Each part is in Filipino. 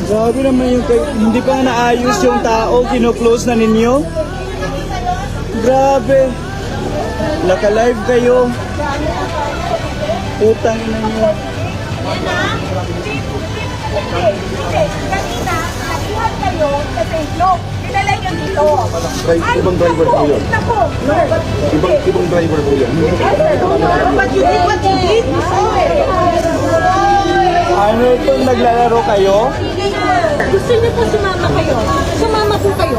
Grabe naman yung hindi pa nga naayos yung tao, kino-close na ninyo. Grabe. Naka-live kayo. Utang ina nyo. Kanina, nakuha kayo sa Facebook. Dinala nyo dito. Ibang driver po yun. Naku! Ibang driver po yun. What you did? Ano ito, naglalaro kayo? Gusto niyo po sumama kayo? Sumama po kayo.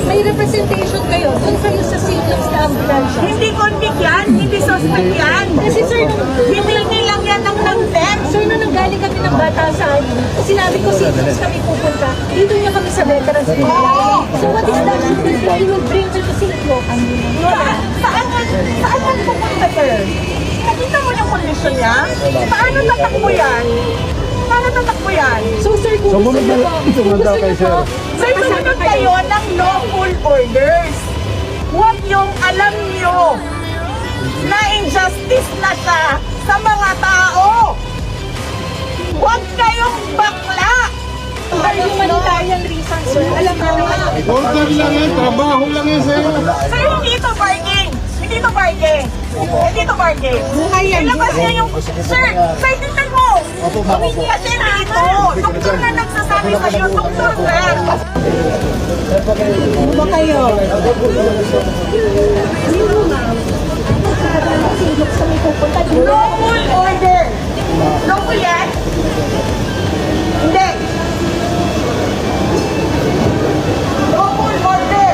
May representation kayo. Doon kayo sa scene sa ambulansya. Hindi convict yan, hindi suspect yan. Kasi sir, Himingi lang yan ng consent. sir, nung nanggaling kami ng bata sa amin, sinabi ko seniors kami pupunta. Dito niya kami sa veterans din. So what is that? You will bring to the scene po. Saan man pupunta, sir? Nakita mo yung kondisyon niya? Paano tatakbo yan? Paano tatakbo yan? So sir, kung gusto niyo po, Sir, sumunod kayo ng lawful orders. Huwag yung alam nyo na injustice na siya sa mga tao. Huwag kayong bakla. for humanitarian reasons, sir. Alam namin. Order lang yan, trabaho lang yan sa'yo. Sir, hindi ito bargain. Hindi ito bargain. Hindi ito bargain. Ilabas niya yung... Sir, tignan mo. Kasi dito, doktor na nagsasabi sa'yo, doktor na. Ano ba kayo? Lawful order. Lawful yan? Hindi. Lawful order.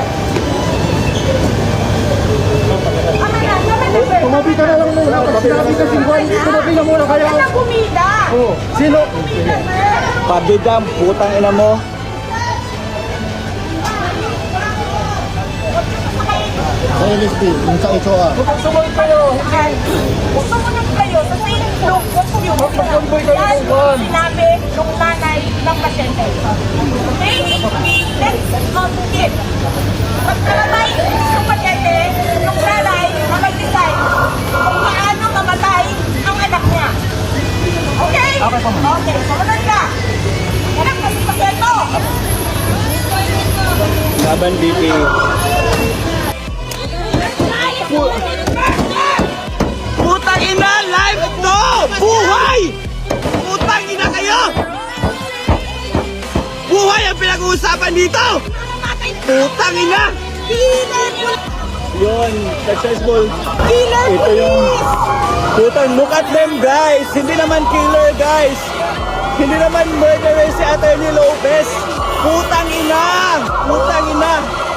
Tumabi ka na lang muna. Kasi nabi ka 50, tumabi na muna kaya. Yan ang kumida. Sino? Kumida, sir. Pabidam, putang ina mo. Sa LSP, yung sa HOA. Sumunod kayo. Sumunod kayo sa same group of community. Yan yung sinabi ng nanay ng pasyente. Okay? Let's it. Pagkalamay ng pasyente, yung nanay na mag-decide kung paano mamatay ang anak niya. Okay? Okay, sumunod ka. Anak, masipagyan mo. Laban BP. Putang ina, live to! Buhay! Putang ina kayo! Buhay ang pinag-uusapan dito! Putang ina! Yun, successful. Ito yung... Putang, look at them guys! Hindi naman killer guys! Hindi naman murderer si Atty. Lopez! Putang ina! Putang ina!